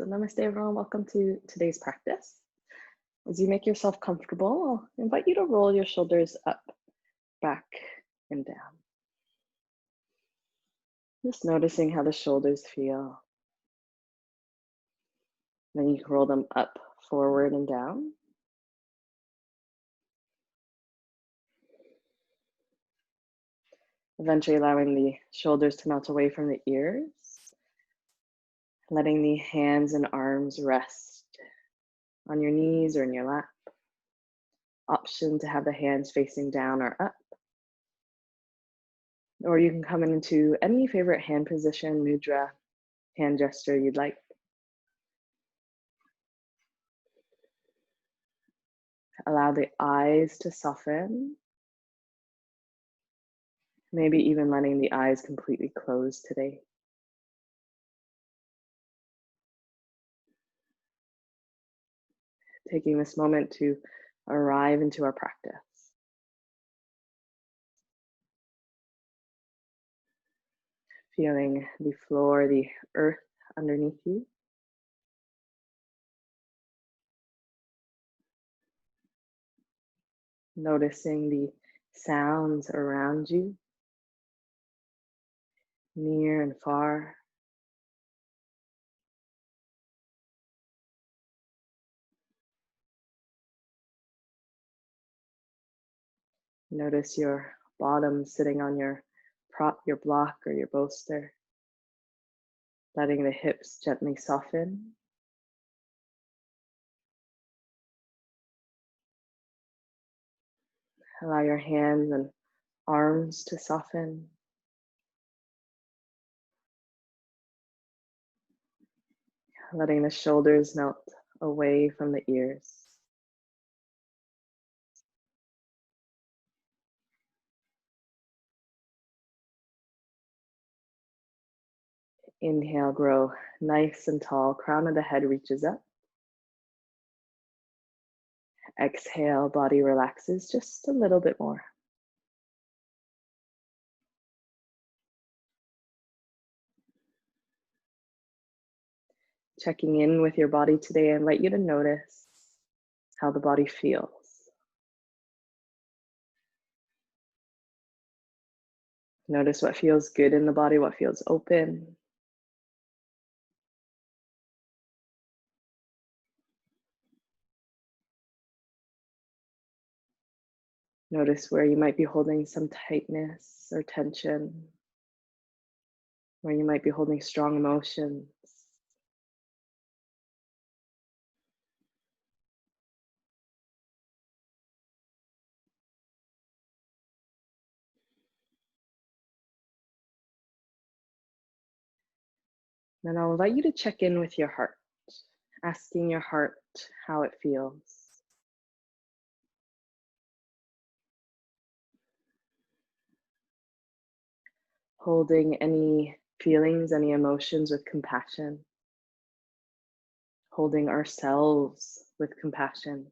So namaste everyone, welcome to today's practice. As you make yourself comfortable, I'll invite you to roll your shoulders up, back, and down. Just noticing how the shoulders feel. Then you can roll them up, forward, and down. Eventually allowing the shoulders to melt away from the ears. Letting the hands and arms rest on your knees or in your lap. Option to have the hands facing down or up. Or you can come into any favorite hand position, mudra, hand gesture you'd like. Allow the eyes to soften. Maybe even letting the eyes completely close today. Taking this moment to arrive into our practice. Feeling the floor, the earth underneath you. Noticing the sounds around you, near and far. Notice your bottom sitting on your prop, your block, or your bolster. Letting the hips gently soften. Allow your hands and arms to soften. Letting the shoulders melt away from the ears. Inhale, grow nice and tall. Crown of the head reaches up. Exhale, body relaxes just a little bit more. Checking in with your body today, I invite you to notice how the body feels. Notice what feels good in the body, what feels open. Notice where you might be holding some tightness or tension, where you might be holding strong emotions. Then I'll invite you to check in with your heart, asking your heart how it feels. Holding any feelings, any emotions with compassion. Holding ourselves with compassion.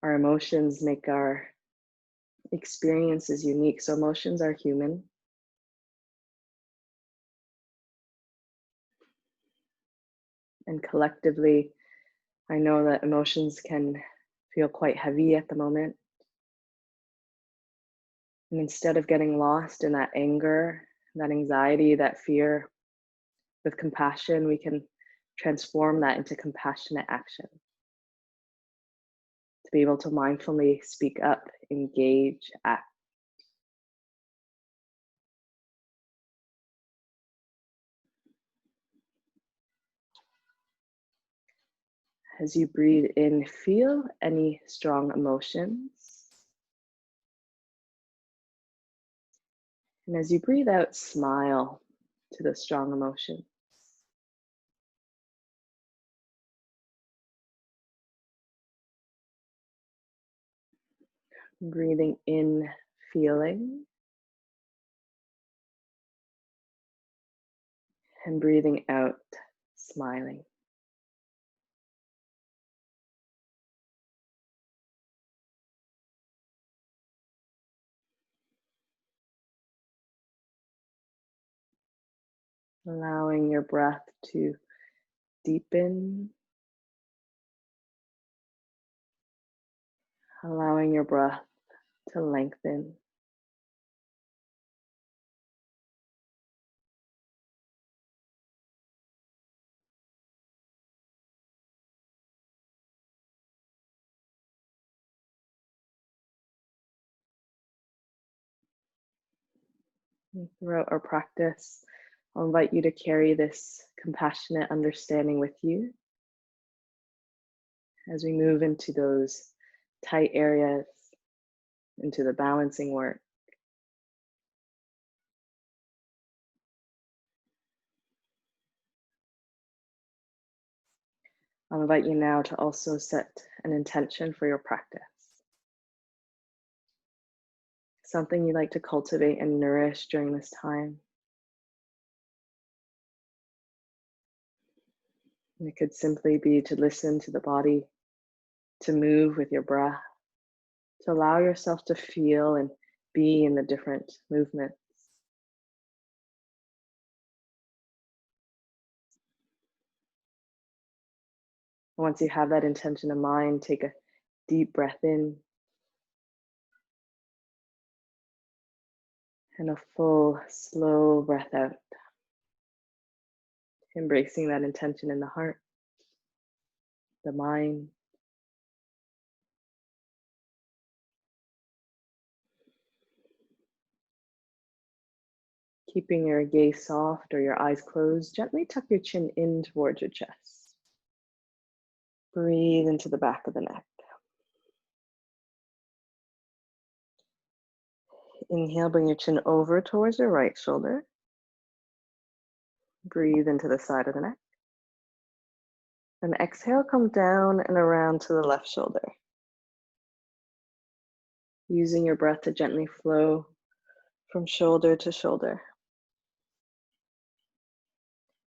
Our emotions make our experiences unique, so emotions are human. And collectively, I know that emotions can feel quite heavy at the moment. And instead of getting lost in that anger, that anxiety, that fear, with compassion, we can transform that into compassionate action. To be able to mindfully speak up, engage, act. As you breathe in, feel any strong emotions. And as you breathe out, smile to the strong emotions. Breathing in, feeling. And breathing out, smiling. allowing your breath to deepen, allowing your breath to lengthen. And throughout our practice, I'll invite you to carry this compassionate understanding with you as we move into those tight areas, into the balancing work. I'll invite you now to also set an intention for your practice. Something you like to cultivate and nourish during this time. And it could simply be to listen to the body, to move with your breath, to allow yourself to feel and be in the different movements. Once you have that intention in mind, take a deep breath in and a full, slow breath out, embracing that intention in the heart, the mind. Keeping your gaze soft or your eyes closed, gently tuck your chin in towards your chest. Breathe into the back of the neck. Inhale, bring your chin over towards your right shoulder. Breathe into the side of the neck. And exhale, come down and around to the left shoulder. Using your breath to gently flow from shoulder to shoulder.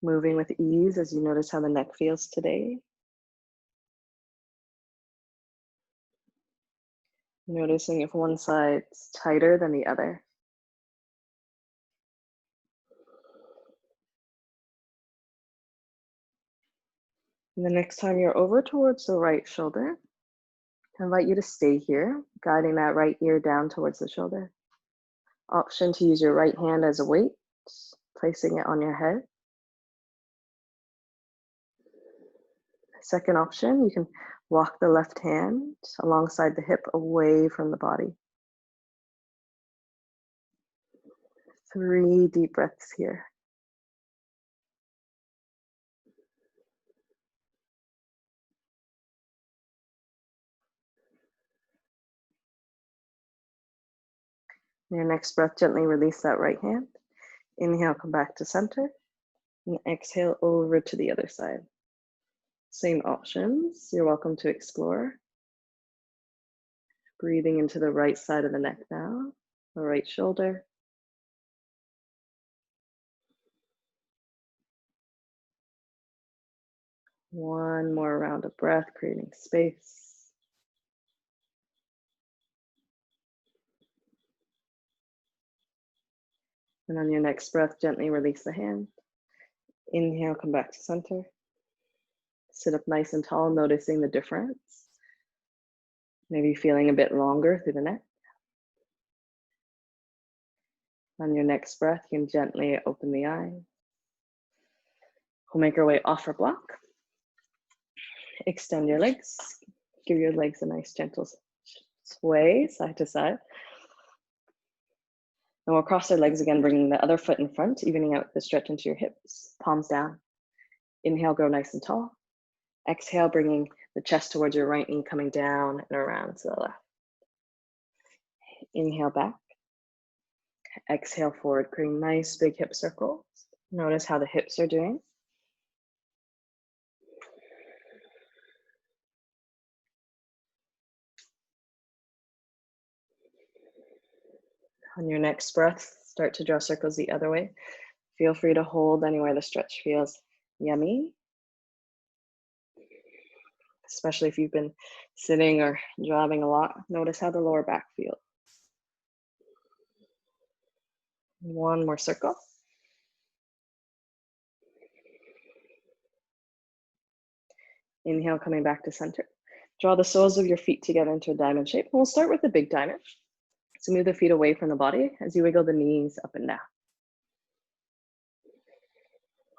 Moving with ease as you notice how the neck feels today. Noticing if one side's tighter than the other. And the next time you're over towards the right shoulder, I invite you to stay here, guiding that right ear down towards the shoulder. Option to use your right hand as a weight, placing it on your head. Second option, you can walk the left hand alongside the hip away from the body. 3 deep breaths here. Your next breath, gently release that right hand. Inhale, come back to center. And exhale over to the other side. Same options, you're welcome to explore. Breathing into the right side of the neck now, the right shoulder. One more round of breath, creating space. And on your next breath, gently release the hand. Inhale, come back to center. Sit up nice and tall, noticing the difference. Maybe feeling a bit longer through the neck. On your next breath, you can gently open the eyes. We'll make our way off our block. Extend your legs. Give your legs a nice gentle sway side to side. And we'll cross our legs again, bringing the other foot in front, evening out the stretch into your hips, palms down. Inhale, grow nice and tall. Exhale, bringing the chest towards your right knee, coming down and around to the left. Inhale back. Exhale forward, creating nice big hip circles. Notice how the hips are doing. On your next breath, start to draw circles the other way. Feel free to hold anywhere the stretch feels yummy, especially if you've been sitting or driving a lot. Notice how the lower back feels. One more circle. Inhale, coming back to center. Draw the soles of your feet together into a diamond shape. And we'll start with the big diamond. So move the feet away from the body as you wiggle the knees up and down.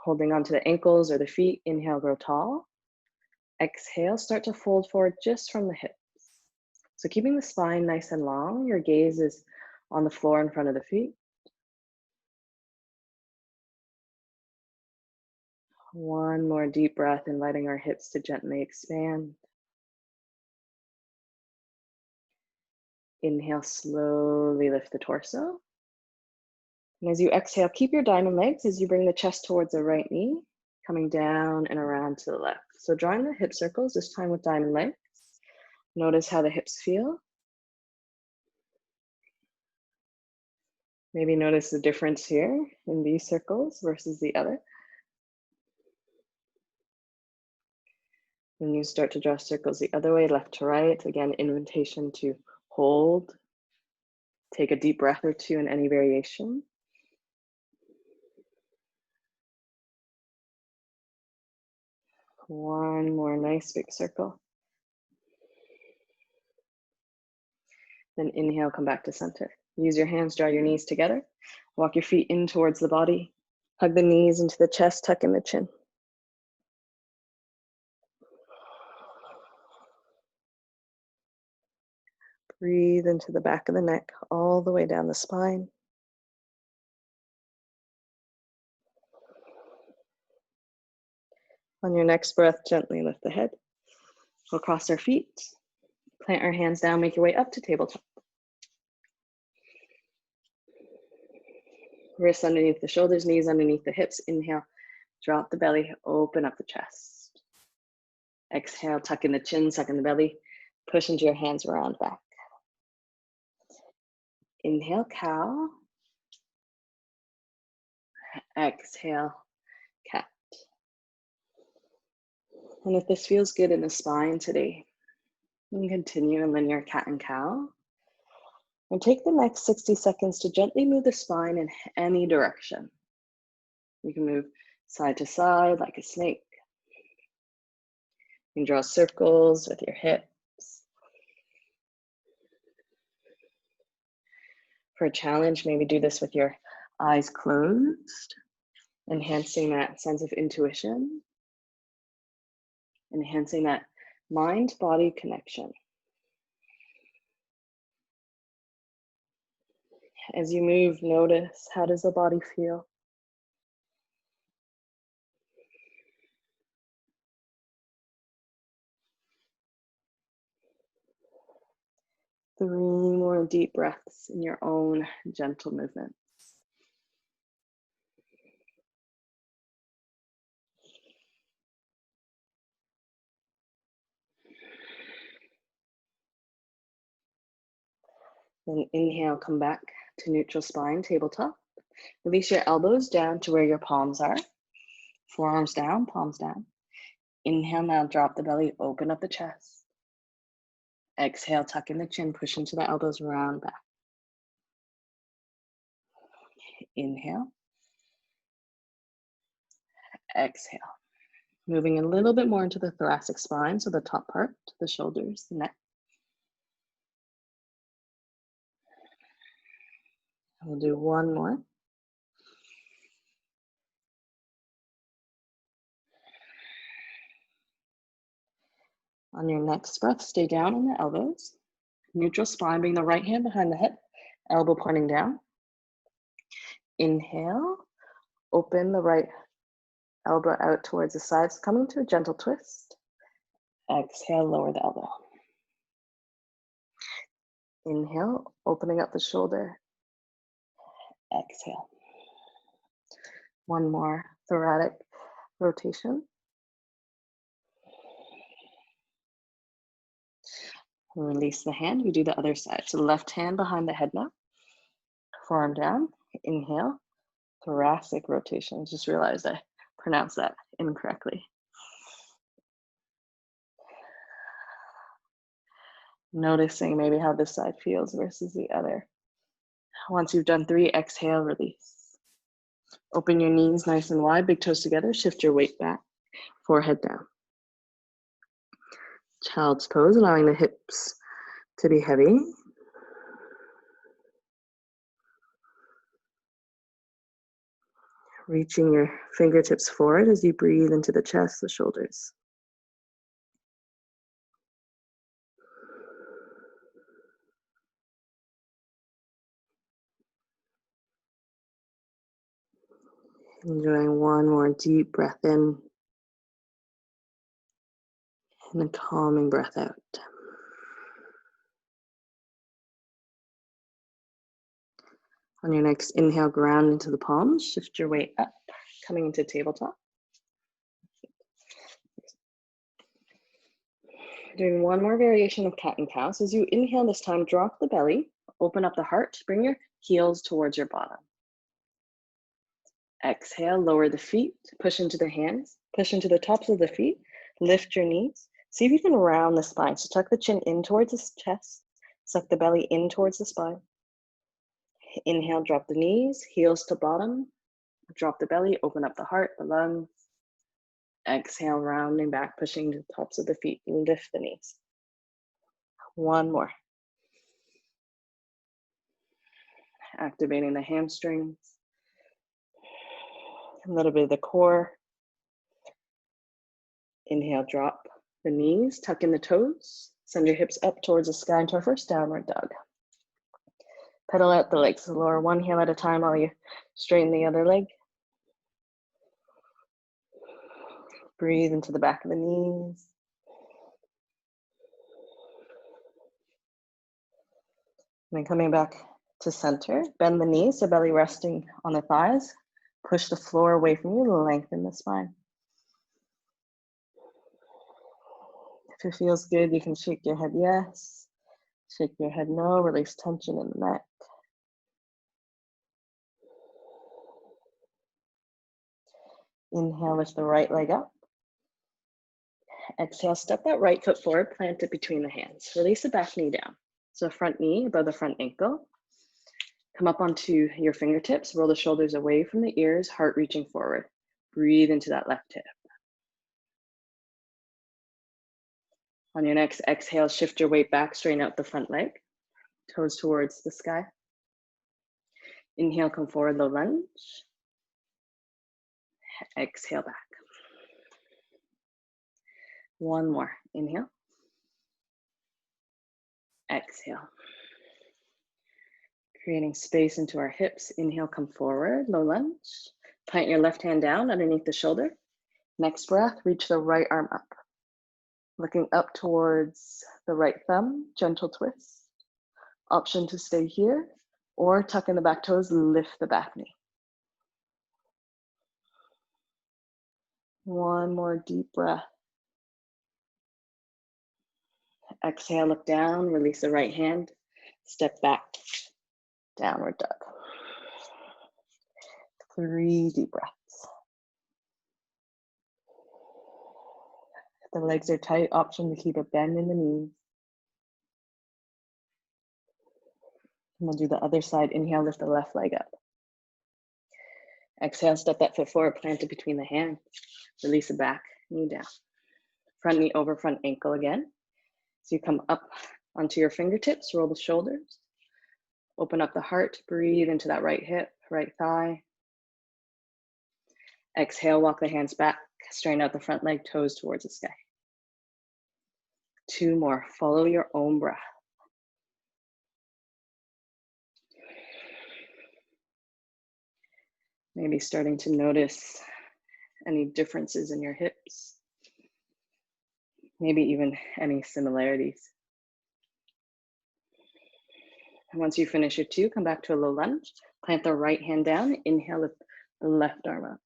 Holding onto the ankles or the feet, inhale, grow tall. Exhale, start to fold forward just from the hips. So keeping the spine nice and long, your gaze is on the floor in front of the feet. One more deep breath, inviting our hips to gently expand. Inhale, slowly lift the torso. And as you exhale, keep your diamond legs as you bring the chest towards the right knee, coming down and around to the left. So drawing the hip circles, this time with diamond legs. Notice how the hips feel. Maybe notice the difference here in these circles versus the other. When you start to draw circles the other way, left to right, again, invitation to hold. Take a deep breath or two in any variation. One more nice big circle. Then inhale, come back to center. Use your hands, draw your knees together. Walk your feet in towards the body. Hug the knees into the chest, tuck in the chin. Breathe into the back of the neck, all the way down the spine. On your next breath, gently lift the head. We'll cross our feet, plant our hands down, make your way up to tabletop. Wrists underneath the shoulders, knees underneath the hips. Inhale, drop the belly, open up the chest. Exhale, tuck in the chin, suck in the belly, push into your hands, round back. Inhale, cow. Exhale, cat. And if this feels good in the spine today, you can continue in linear cat and cow. And take the next 60 seconds to gently move the spine in any direction. You can move side to side like a snake. You can draw circles with your hips. For a challenge, maybe do this with your eyes closed, enhancing that sense of intuition, enhancing that mind-body connection. As you move, notice, how does the body feel? Three more deep breaths in your own gentle movement. Then inhale, come back to neutral spine, tabletop. Release your elbows down to where your palms are. Forearms down, palms down. Inhale, now drop the belly, open up the chest. Exhale, tuck in the chin, push into the elbows, round back. Inhale. Exhale. Moving a little bit more into the thoracic spine, so the top part, the shoulders, the neck. We'll do one more. On your next breath, stay down on the elbows. Neutral spine, bring the right hand behind the hip, elbow pointing down. Inhale, open the right elbow out towards the sides, coming to a gentle twist. Exhale, lower the elbow. Inhale, opening up the shoulder. Exhale. One more thoracic rotation. Release the hand, we do the other side. So left hand behind the head now, forearm down, inhale, thoracic rotation. I just realized I pronounced that incorrectly. Noticing maybe how this side feels versus the other. Once you've done 3, exhale, release. Open your knees nice and wide, big toes together, shift your weight back, forehead down. Child's pose, allowing the hips to be heavy. Reaching your fingertips forward as you breathe into the chest, the shoulders. Enjoying one more deep breath in and a calming breath out. On your next inhale, ground into the palms, shift your weight up, coming into tabletop. Doing one more variation of cat and cow. So as you inhale this time, drop the belly, open up the heart, bring your heels towards your bottom. Exhale, lower the feet, push into the hands, push into the tops of the feet, lift your knees. See if you can round the spine. So tuck the chin in towards the chest, suck the belly in towards the spine. Inhale, drop the knees, heels to bottom, drop the belly, open up the heart, the lungs. Exhale, rounding back, pushing to the tops of the feet, lift the knees. One more. Activating the hamstrings, a little bit of the core. Inhale, drop the knees, tuck in the toes, send your hips up towards the sky into our first downward dog. Pedal out the legs, lower one heel at a time while you straighten the other leg. Breathe into the back of the knees. And then coming back to center, bend the knees, so belly resting on the thighs. Push the floor away from you, lengthen the spine. If it feels good, you can shake your head yes, shake your head no, release tension in the neck. Inhale, lift the right leg up. Exhale, step that right foot forward, plant it between the hands. Release the back knee down. So front knee above the front ankle. Come up onto your fingertips, roll the shoulders away from the ears, heart reaching forward. Breathe into that left hip. On your next exhale, shift your weight back, straighten out the front leg, toes towards the sky. Inhale, come forward, low lunge. Exhale back. One more, inhale. Exhale. Creating space into our hips. Inhale, come forward, low lunge. Plant your left hand down underneath the shoulder. Next breath, reach the right arm up. Looking up towards the right thumb, gentle twist. Option to stay here or tuck in the back toes, lift the back knee. One more deep breath. Exhale, look down, release the right hand, step back, downward dog. 3 deep breaths. If the legs are tight, option to keep a bend in the knees. And we'll do the other side. Inhale, lift the left leg up. Exhale, step that foot forward, plant it between the hands. Release the back knee down. Front knee over front ankle again. So you come up onto your fingertips, roll the shoulders. Open up the heart, breathe into that right hip, right thigh. Exhale, walk the hands back, straighten out the front leg, toes towards the sky. 2 more, follow your own breath. Maybe starting to notice any differences in your hips. Maybe even any similarities. And once you finish your 2, come back to a low lunge. Plant the right hand down, inhale, lift the left arm up.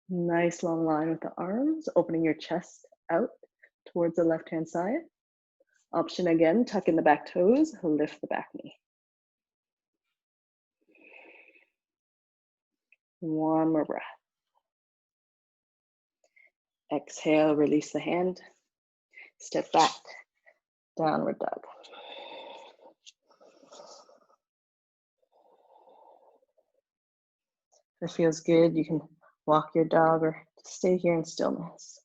Nice long line with the arms, opening your chest out towards the left-hand side. Option again, tuck in the back toes, lift the back knee. One more breath. Exhale, release the hand. Step back, downward dog. If it feels good, you can walk your dog or stay here in stillness.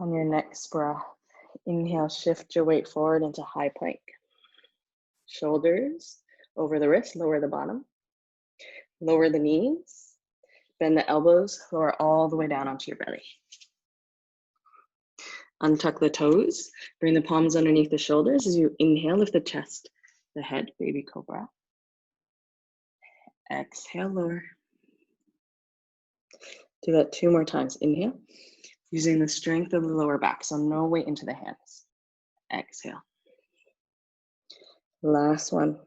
On your next breath, inhale, shift your weight forward into high plank. Shoulders over the wrist, lower the bottom. Lower the knees, bend the elbows, lower all the way down onto your belly. Untuck the toes, bring the palms underneath the shoulders as you inhale, lift the chest, the head, baby cobra. Exhale, lower. Do that 2 more times. Inhale, using the strength of the lower back, so no weight into the hands. Exhale. Last one.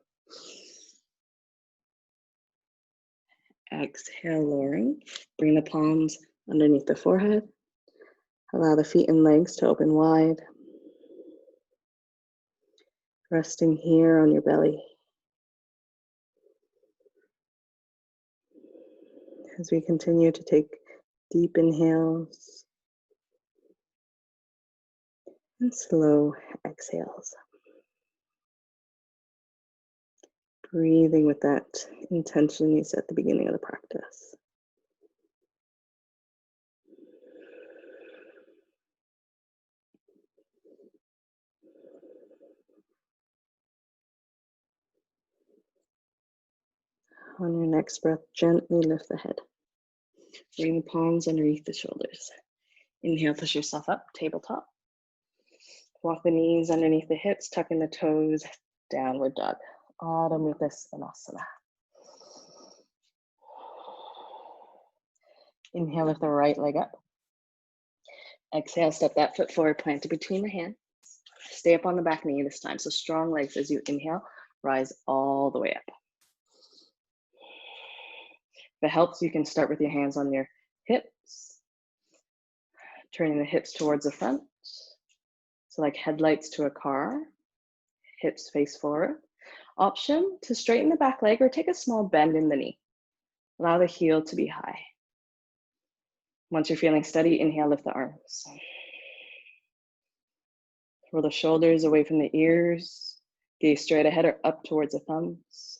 Exhale, lowering. Bring the palms underneath the forehead. Allow the feet and legs to open wide. Resting here on your belly. As we continue to take deep inhales and slow exhales. Breathing with that intention you set at the beginning of the practice. On your next breath, gently lift the head. Bring the palms underneath the shoulders. Inhale, push yourself up, tabletop. Walk the knees underneath the hips, tucking the toes, downward dog. Adho Mukha Svanasana. Inhale, lift the right leg up. Exhale, step that foot forward, plant it between the hands. Stay up on the back knee this time, so strong legs as you inhale, rise all the way up. If it helps, you can start with your hands on your hips, turning the hips towards the front. So like headlights to a car, hips face forward. Option to straighten the back leg or take a small bend in the knee. Allow the heel to be high. Once you're feeling steady, inhale, lift the arms. Roll the shoulders away from the ears. Gaze straight ahead or up towards the thumbs.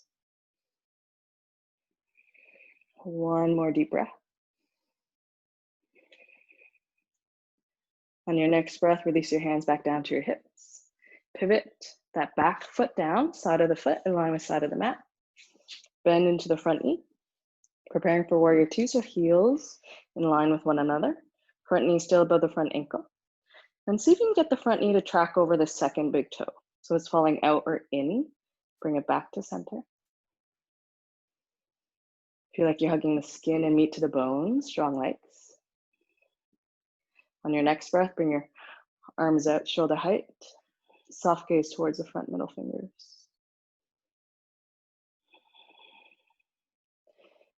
One more deep breath. On your next breath, release your hands back down to your hips. Pivot that back foot down, side of the foot in line with side of the mat. Bend into the front knee. Preparing for warrior two, so heels in line with one another. Front knee still above the front ankle. And see if you can get the front knee to track over the second big toe. So it's falling out or in. Bring it back to center. Feel like you're hugging the skin and meat to the bones, strong legs. On your next breath, bring your arms out, shoulder height. Soft gaze towards the front middle fingers.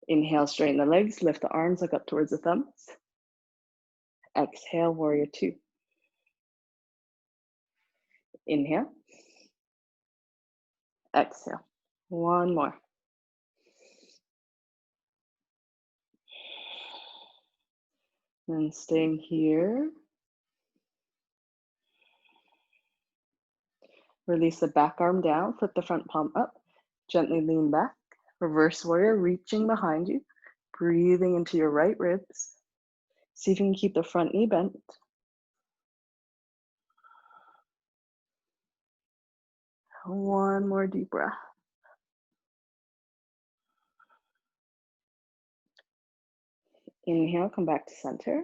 Inhale, straighten the legs, lift the arms, look up towards the thumbs. Exhale, warrior two. Inhale. Exhale. One more. And staying here. Release the back arm down, flip the front palm up, gently lean back. Reverse warrior, reaching behind you, breathing into your right ribs. See if you can keep the front knee bent. One more deep breath. Inhale, come back to center.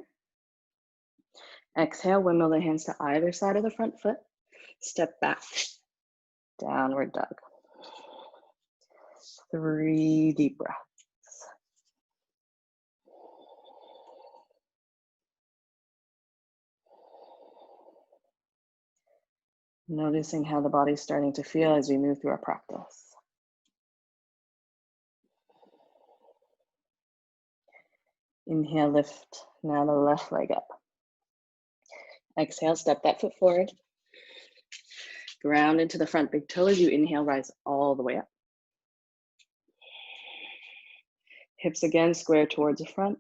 Exhale, windmill the hands to either side of the front foot. Step back, downward dog. 3 deep breaths. Noticing how the body's starting to feel as we move through our practice. Inhale, lift now the left leg up. Exhale, step that foot forward. Ground into the front big toe as you inhale, rise all the way up. Hips again, square towards the front.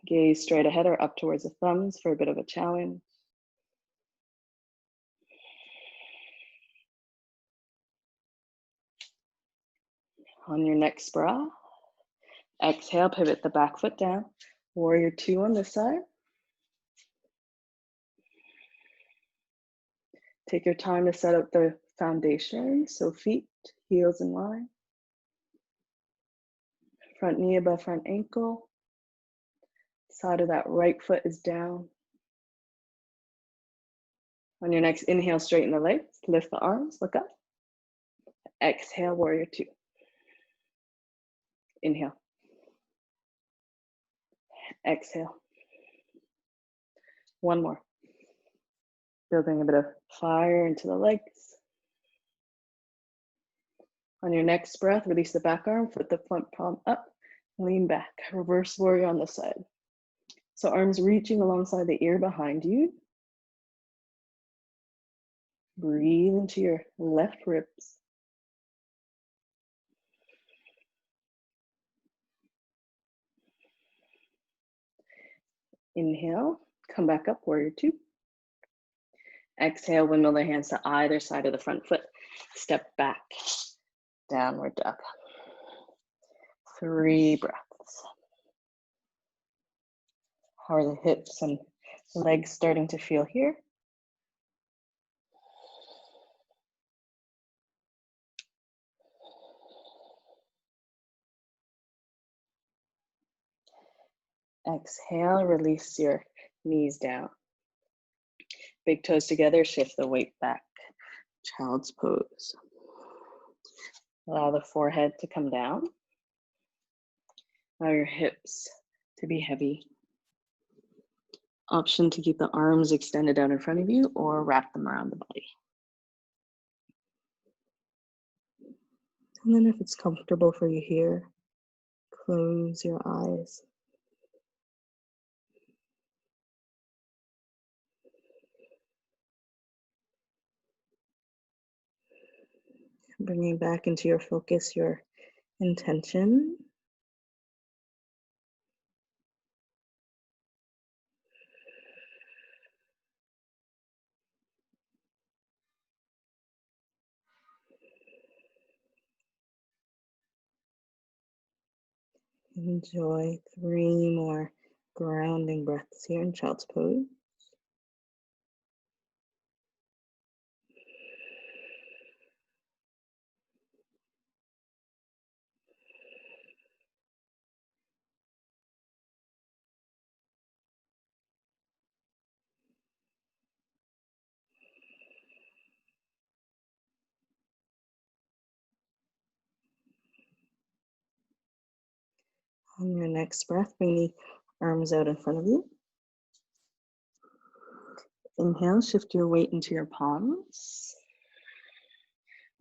Gaze straight ahead or up towards the thumbs for a bit of a challenge. On your next breath, exhale, pivot the back foot down. Warrior two on this side. Take your time to set up the foundation. So feet, heels in line. Front knee above front ankle. Side of that right foot is down. On your next inhale, straighten the legs, lift the arms, look up. Exhale, warrior two. Inhale. Exhale. One more. Building a bit of fire into the legs. On your next breath, release the back arm, foot the front palm up, lean back. Reverse warrior on this side. So arms reaching alongside the ear behind you. Breathe into your left ribs. Inhale, come back up, warrior two. Exhale, windmill the hands to either side of the front foot. Step back, downward dog. 3 breaths. How are the hips and legs starting to feel here? Exhale, release your knees down. Big toes together, shift the weight back. Child's pose. Allow the forehead to come down. Allow your hips to be heavy. Option to keep the arms extended out in front of you or wrap them around the body. And then if it's comfortable for you here, close your eyes. Bringing back into your focus your intention. Enjoy 3 more grounding breaths here in child's pose. On your next breath, bring the arms out in front of you. Inhale, shift your weight into your palms.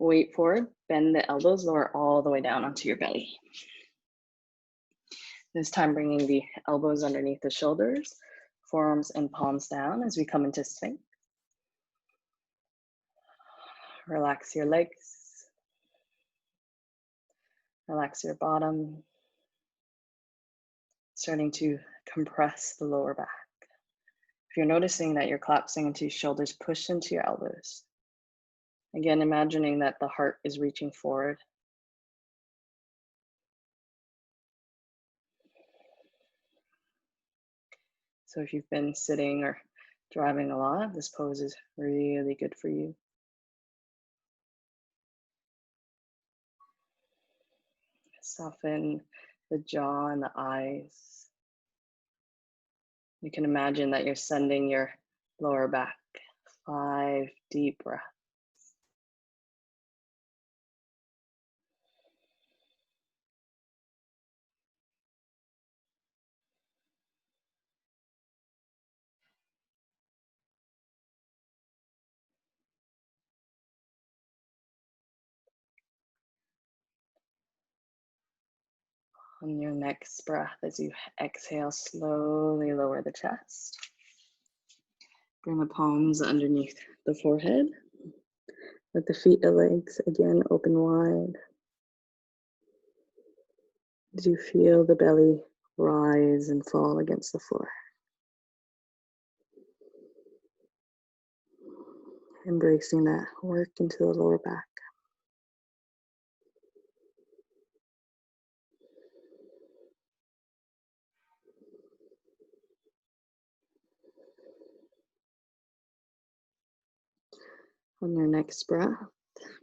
Weight forward, bend the elbows, lower all the way down onto your belly. This time bringing the elbows underneath the shoulders, forearms and palms down as we come into Sphinx. Relax your legs. Relax your bottom. Starting to compress the lower back. If you're noticing that you're collapsing into your shoulders, push into your elbows. Again, imagining that the heart is reaching forward. So if you've been sitting or driving a lot, this pose is really good for you. Soften the jaw and the eyes. You can imagine that you're sending your lower back. 5 deep breaths. On your next breath, as you exhale, slowly lower the chest. Bring the palms underneath the forehead. Let the feet and legs again open wide. As you feel the belly rise and fall against the floor. Embracing that work into the lower back. On your next breath,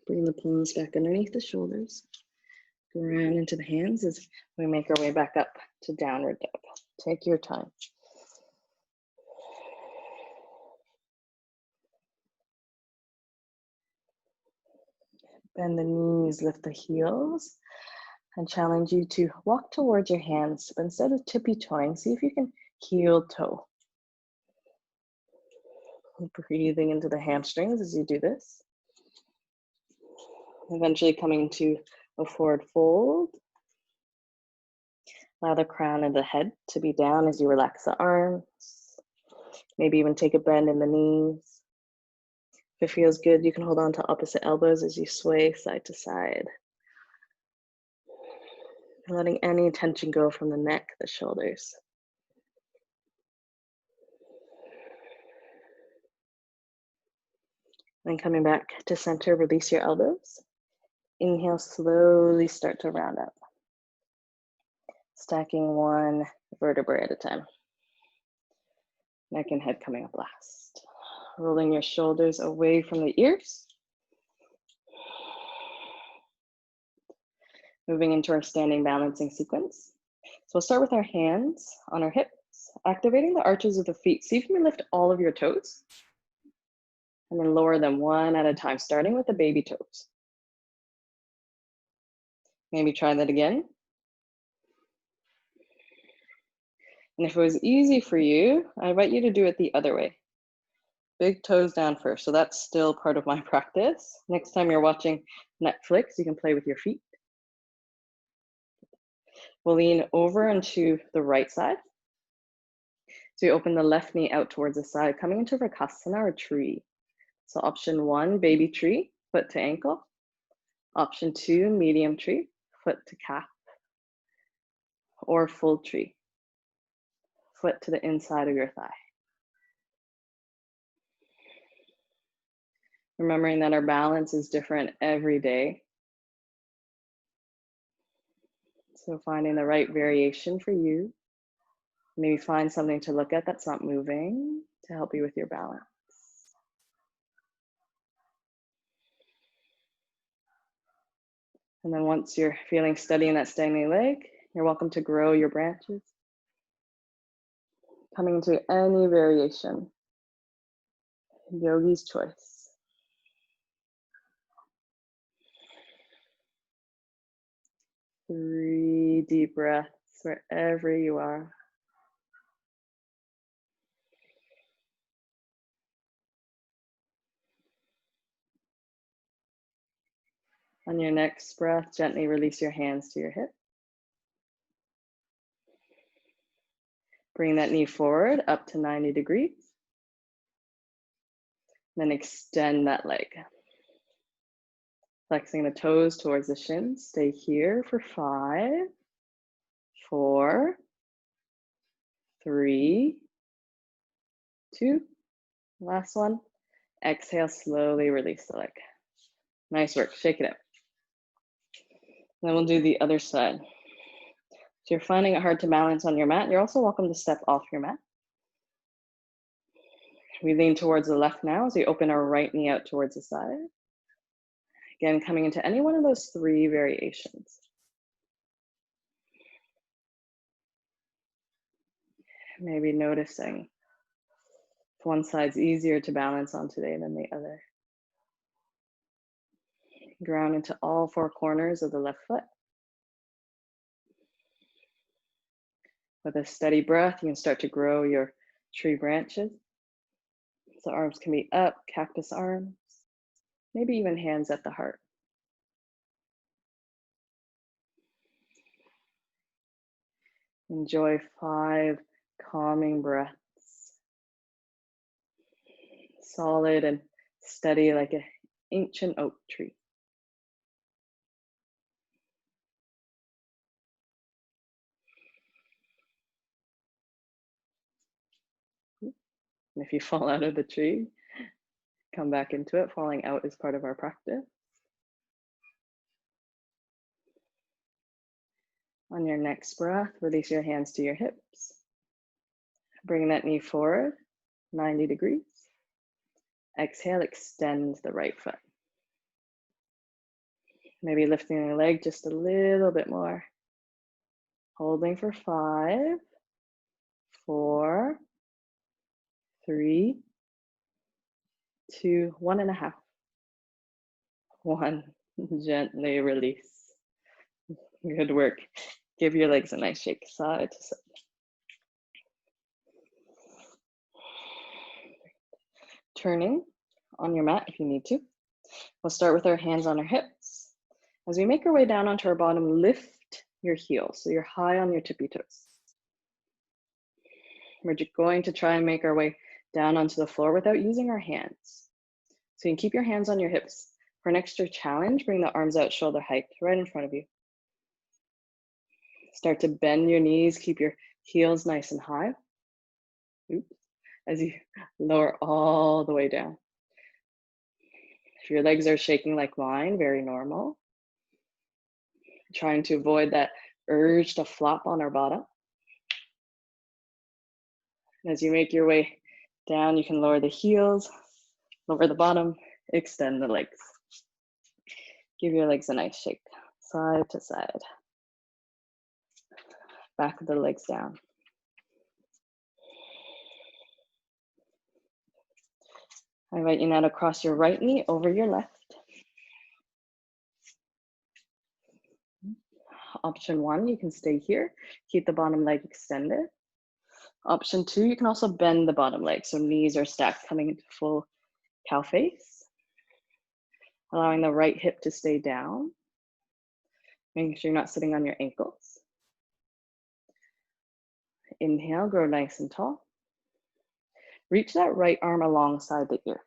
bring the palms back underneath the shoulders. Ground into the hands as we make our way back up to downward dog. Take your time. Bend the knees, lift the heels, and challenge you to walk towards your hands, but instead of tippy-toeing, see if you can heel toe. Breathing into the hamstrings as you do this. Eventually coming to a forward fold. Allow the crown of the head to be down as you relax the arms. Maybe even take a bend in the knees. If it feels good, you can hold on to opposite elbows as you sway side to side. Letting any tension go from the neck, the shoulders. Then coming back to center, release your elbows. Inhale, slowly start to round up. Stacking one vertebrae at a time. Neck and head coming up last. Rolling your shoulders away from the ears. Moving into our standing balancing sequence. So we'll start with our hands on our hips, activating the arches of the feet. See if you can lift all of your toes. And then lower them one at a time, starting with the baby toes. Maybe try that again. And if it was easy for you, I invite you to do it the other way. Big toes down first. So that's still part of my practice. Next time you're watching Netflix, you can play with your feet. We'll lean over into the right side. So you open the left knee out towards the side, coming into Vrksasana or tree. So option 1, baby tree, foot to ankle. Option 2, medium tree, foot to calf. Or full tree, foot to the inside of your thigh. Remembering that our balance is different every day. So finding the right variation for you. Maybe find something to look at that's not moving to help you with your balance. And then once you're feeling steady in that standing leg, you're welcome to grow your branches. Coming into any variation. Yogi's choice. Three deep breaths wherever you are. On your next breath, gently release your hands to your hip. Bring that knee forward up to 90 degrees. Then extend that leg. Flexing the toes towards the shins. Stay here for 5, 4, 3, 2. Last one. Exhale, slowly release the leg. Nice work, shake it out. Then we'll do the other side. So you're finding it hard to balance on your mat, you're also welcome to step off your mat. We lean towards the left now as we open our right knee out towards the side. Again, coming into any one of those 3 variations. Maybe noticing if one side's easier to balance on today than the other. Ground into all 4 corners of the left foot. With a steady breath, you can start to grow your tree branches. So arms can be up, cactus arms, maybe even hands at the heart. Enjoy 5 calming breaths. Solid and steady like an ancient oak tree. And if you fall out of the tree, come back into it. Falling out is part of our practice. On your next breath, release your hands to your hips. Bring that knee forward, 90 degrees. Exhale, extend the right foot. Maybe lifting your leg just a little bit more. Holding for 5, 4, 3, 2, 1.5. 1. Gently release. Good work. Give your legs a nice shake, side to side. Turning on your mat if you need to. We'll start with our hands on our hips. As we make our way down onto our bottom, lift your heels so you're high on your tippy toes. We're just going to try and make our way down onto the floor without using our hands. So you can keep your hands on your hips. For an extra challenge, bring the arms out shoulder height, right in front of you. Start to bend your knees, keep your heels nice and high. Oops. As you lower all the way down. If your legs are shaking like mine, very normal. Trying to avoid that urge to flop on our bottom. And as you make your way down, you can lower the heels, lower the bottom, extend the legs. Give your legs a nice shake, side to side. Back of the legs down. I invite you now to cross your right knee over your left. Option 1, you can stay here. Keep the bottom leg extended. Option 2, you can also bend the bottom leg. So knees are stacked coming into full cow face. Allowing the right hip to stay down. Making sure you're not sitting on your ankles. Inhale, grow nice and tall. Reach that right arm alongside the ear.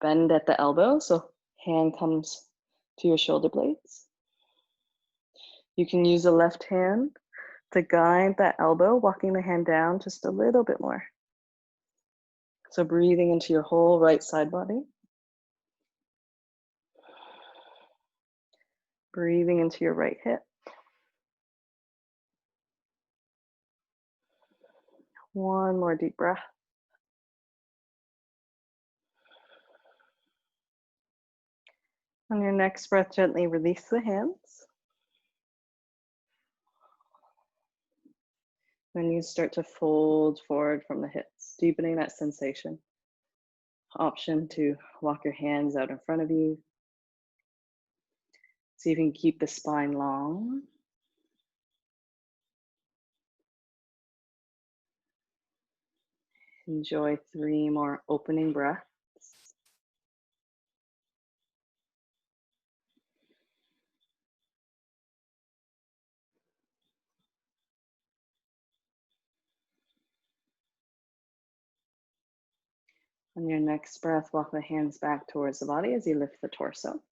Bend at the elbow, so hand comes to your shoulder blades. You can use the left hand to guide that elbow, walking the hand down just a little bit more. So breathing into your whole right side body. Breathing into your right hip. One more deep breath. On your next breath, gently release the hands. Then you start to fold forward from the hips, deepening that sensation. Option to walk your hands out in front of you. See if you can keep the spine long. Enjoy 3 more opening breaths. On your next breath, walk the hands back towards the body as you lift the torso.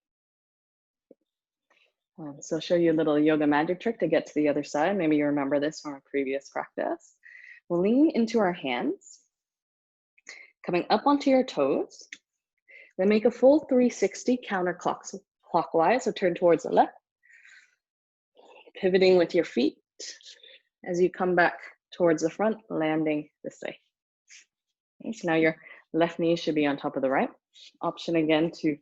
So I'll show you a little yoga magic trick to get to the other side. Maybe you remember this from a previous practice. We'll lean into our hands, coming up onto your toes. Then make a full 360 counterclockwise, so turn towards the left. Pivoting with your feet as you come back towards the front, landing this way. Okay, so now your left knee should be on top of the right. Option again to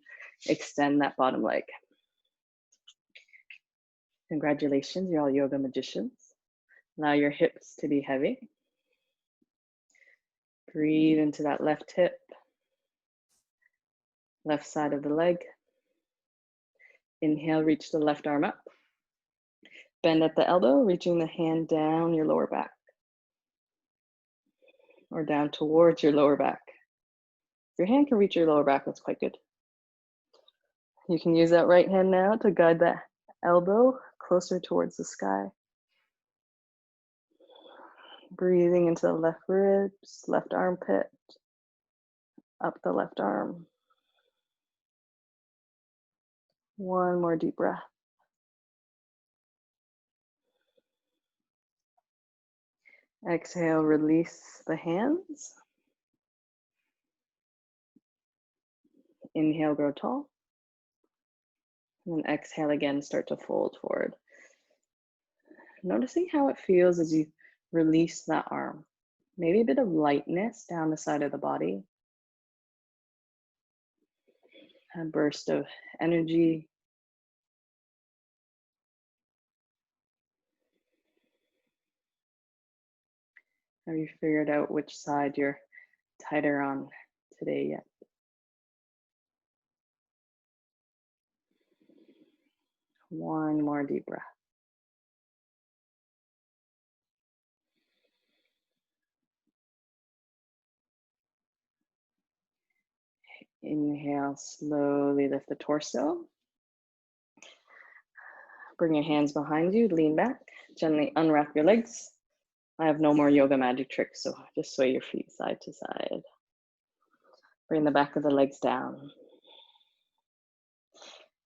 extend that bottom leg. Congratulations, you're all yoga magicians. Allow your hips to be heavy. Breathe into that left hip, left side of the leg. Inhale, reach the left arm up. Bend at the elbow, reaching the hand down your lower back. Or down towards your lower back. If your hand can reach your lower back, that's quite good. You can use that right hand now to guide that elbow closer towards the sky. Breathing into the left ribs, left armpit, up the left arm. One more deep breath. Exhale, release the hands. Inhale, grow tall. And then exhale again, start to fold forward. Noticing how it feels as you release that arm. Maybe a bit of lightness down the side of the body. a burst of energy. Have you figured out which side you're tighter on today yet? One more deep breath. Inhale, slowly lift the torso. Bring your hands behind you, lean back, gently unwrap your legs. I have no more yoga magic tricks, so just sway your feet side to side. Bring the back of the legs down.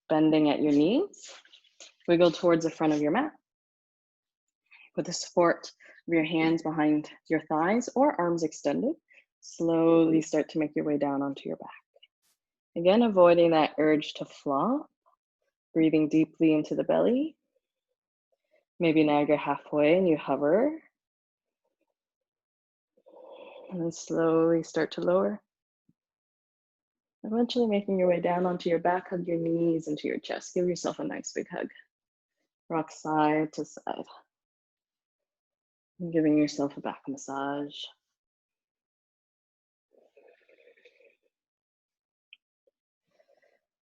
Bending at your knees. Wiggle towards the front of your mat. With the support of your hands behind your thighs or arms extended, slowly start to make your way down onto your back. Again, avoiding that urge to flop. Breathing deeply into the belly. Maybe now you're halfway and you hover. And then slowly start to lower. Eventually making your way down onto your back, hug your knees into your chest. Give yourself a nice big hug. Rock side to side. And giving yourself a back massage.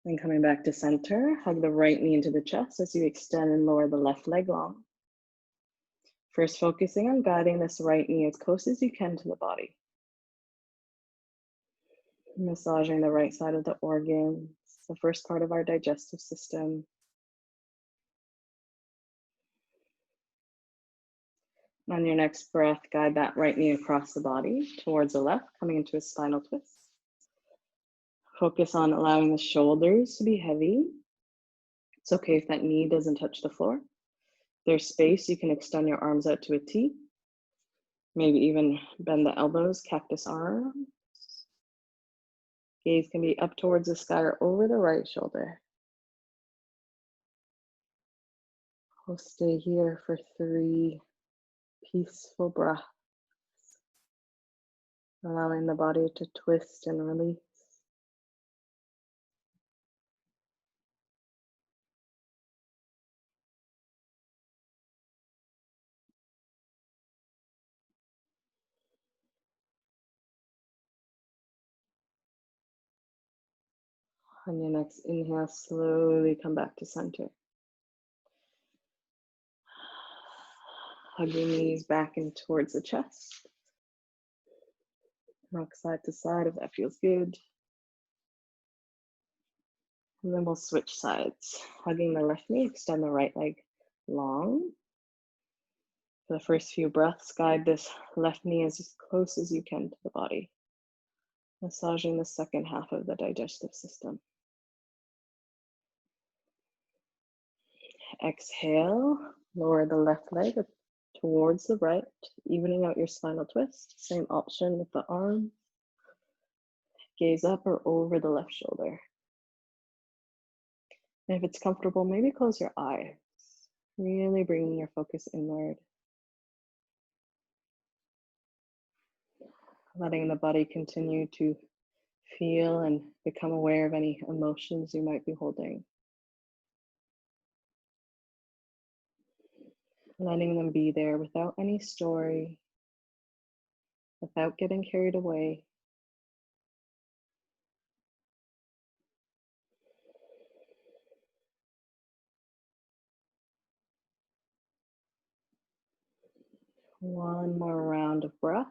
Then coming back to center, hug the right knee into the chest as you extend and lower the left leg long. First focusing on guiding this right knee as close as you can to the body. Massaging the right side of the organs, the first part of our digestive system. On your next breath, guide that right knee across the body towards the left, coming into a spinal twist. Focus on allowing the shoulders to be heavy. It's okay if that knee doesn't touch the floor. If there's space, you can extend your arms out to a T. Maybe even bend the elbows, cactus arms. Gaze can be up towards the sky or over the right shoulder. We'll stay here for 3 peaceful breaths, allowing the body to twist and release. On your next inhale, slowly come back to center. Hug your knees back and towards the chest. Rock side to side if that feels good. And then we'll switch sides. Hugging the left knee, extend the right leg long. For the first few breaths, guide this left knee as close as you can to the body. Massaging the second half of the digestive system. Exhale, lower the left leg towards the right, evening out your spinal twist. Same option with the arm. Gaze up or over the left shoulder. And if it's comfortable, maybe close your eyes. Really bringing your focus inward. Letting the body continue to feel and become aware of any emotions you might be holding. Letting them be there without any story, without getting carried away. One more round of breath.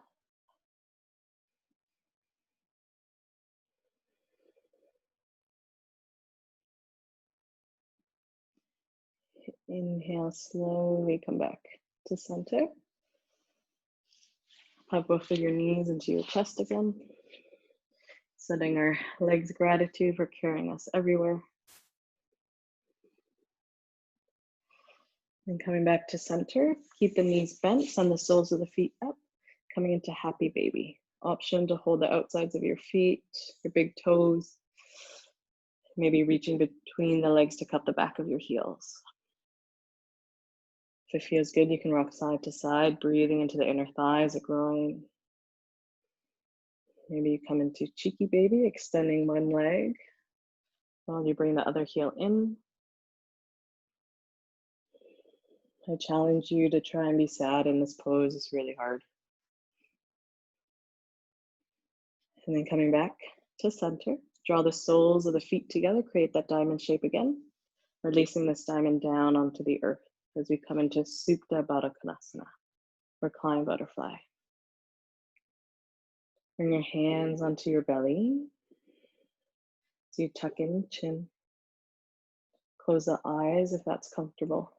Inhale, slowly come back to center. Hug both of your knees into your chest again. Sending our legs gratitude for carrying us everywhere. And coming back to center, keep the knees bent, send the soles of the feet up, coming into happy baby. Option to hold the outsides of your feet, your big toes, maybe reaching between the legs to cup the back of your heels. If it feels good, you can rock side to side, breathing into the inner thighs, the groin. Maybe you come into cheeky baby, extending one leg. While you bring the other heel in, I challenge you to try and be sad in this pose. It's really hard. And then coming back to center, draw the soles of the feet together, create that diamond shape again, releasing this diamond down onto the earth as we come into Supta Baddha Konasana, reclined butterfly. Bring your hands onto your belly. So you tuck in chin. Close the eyes if that's comfortable.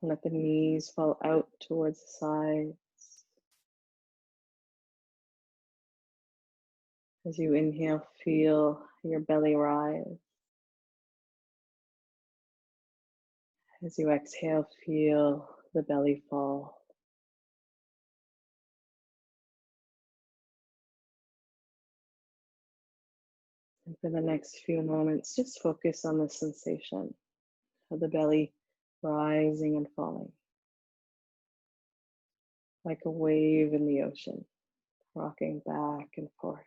Let the knees fall out towards the sides. As you inhale, feel your belly rise. As you exhale, feel the belly fall. And for the next few moments, just focus on the sensation of the belly rising and falling, like a wave in the ocean, rocking back and forth.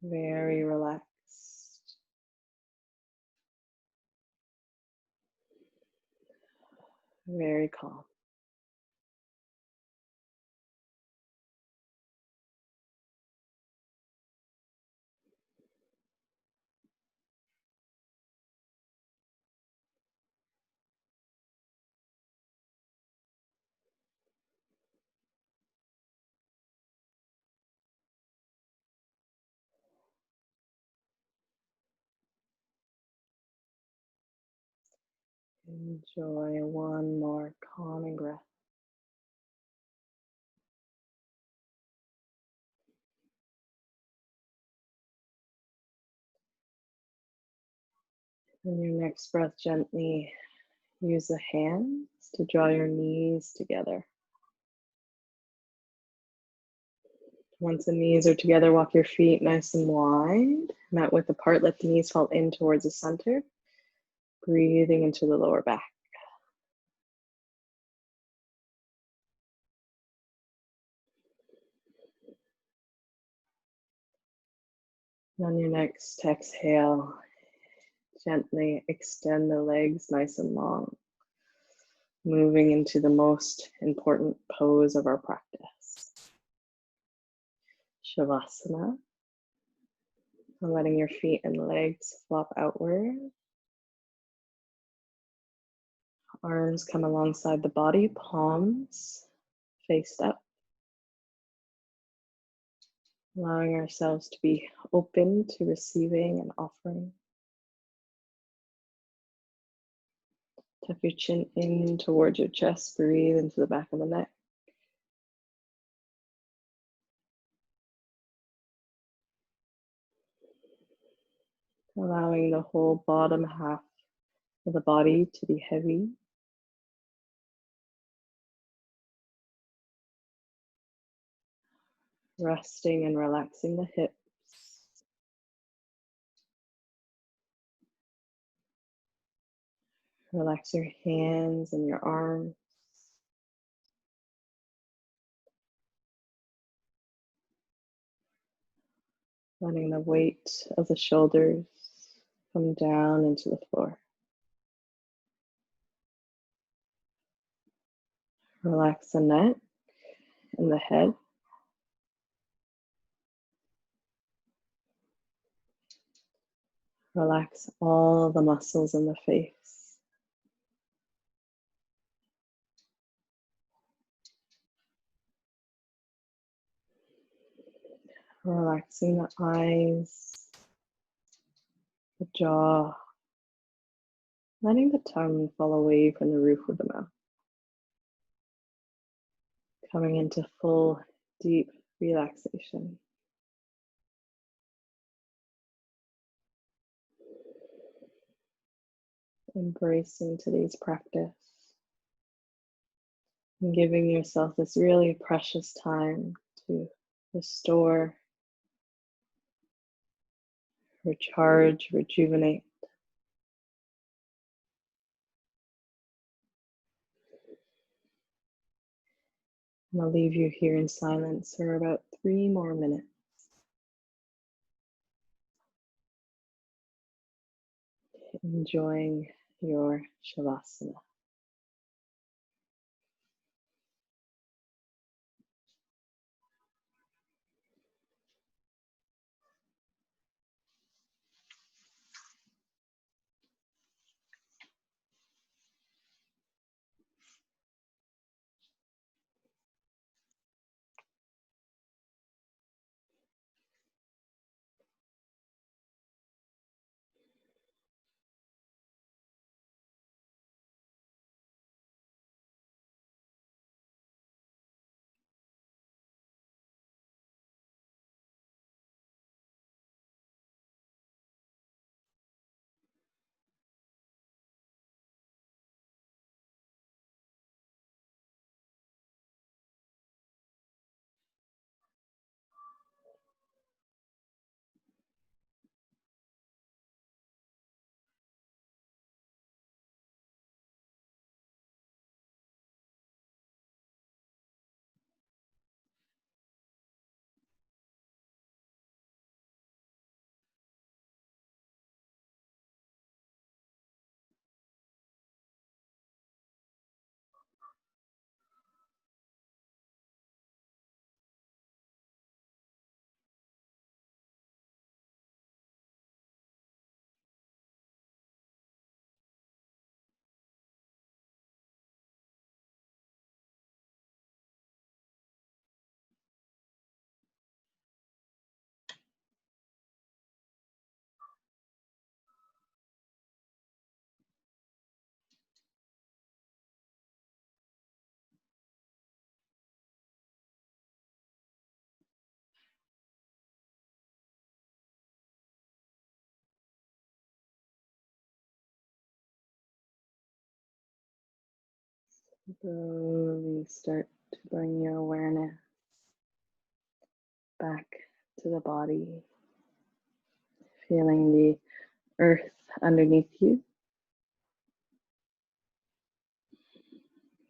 Very relaxed. Very calm. Enjoy one more calming breath. And your next breath, gently use the hands to draw your knees together. Once the knees are together, walk your feet nice and wide, mat width apart. Let the knees fall in towards the center. Breathing into the lower back. And on your next exhale, gently extend the legs nice and long, moving into the most important pose of our practice, Shavasana. And letting your feet and legs flop outward. Arms come alongside the body, palms faced up. Allowing ourselves to be open to receiving and offering. Tuck your chin in towards your chest. Breathe into the back of the neck. Allowing the whole bottom half of the body to be heavy. Resting and relaxing the hips. Relax your hands and your arms. Letting the weight of the shoulders come down into the floor. Relax the neck and the head. Relax all the muscles in the face. Relaxing the eyes, the jaw, letting the tongue fall away from the roof of the mouth. Coming into full, deep relaxation. Embracing today's practice. And giving yourself this really precious time to restore, recharge, rejuvenate. And I'll leave you here in silence for about 3 more minutes. Enjoying your Shavasana. Slowly start to bring your awareness back to the body, feeling the earth underneath you.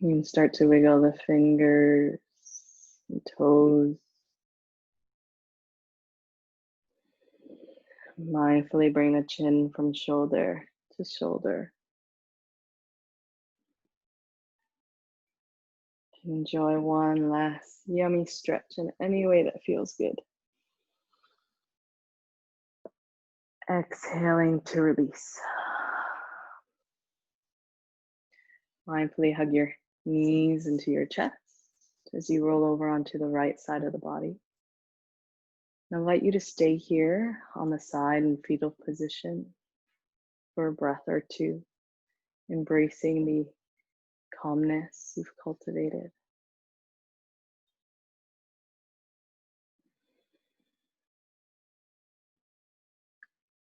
You can start to wiggle the fingers and toes. Mindfully bring the chin from shoulder to shoulder. Enjoy one last yummy stretch in any way that feels good. Exhaling to release. Mindfully hug your knees into your chest as you roll over onto the right side of the body. I invite you to stay here on the side in fetal position for a breath or two, embracing the calmness you've cultivated.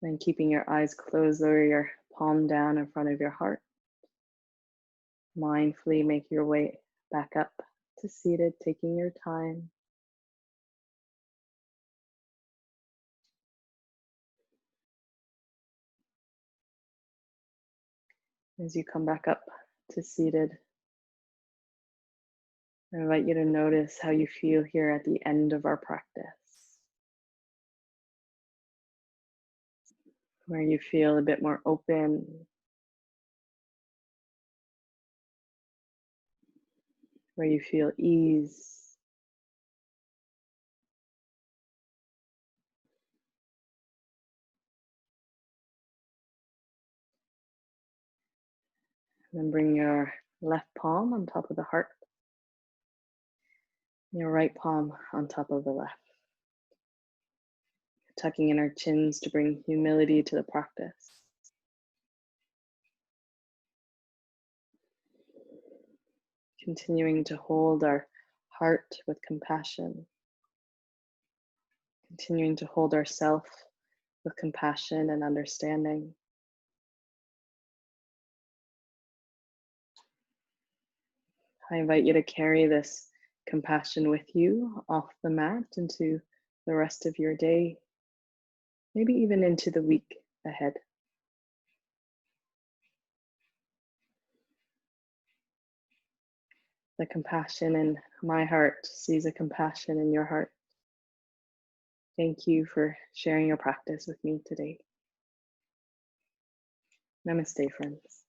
Then keeping your eyes closed, lower your palm down in front of your heart. Mindfully make your way back up to seated, taking your time. As you come back up to seated, I invite you to notice how you feel here at the end of our practice, where you feel a bit more open, where you feel ease. And then bring your left palm on top of the heart, your right palm on top of the left. Tucking in our chins to bring humility to the practice. Continuing to hold our heart with compassion. Continuing to hold ourself with compassion and understanding. I invite you to carry this compassion with you off the mat into the rest of your day, maybe even into the week ahead. The compassion and My heart sees a compassion in your heart. Thank you for sharing your practice with me today. Namaste, friends.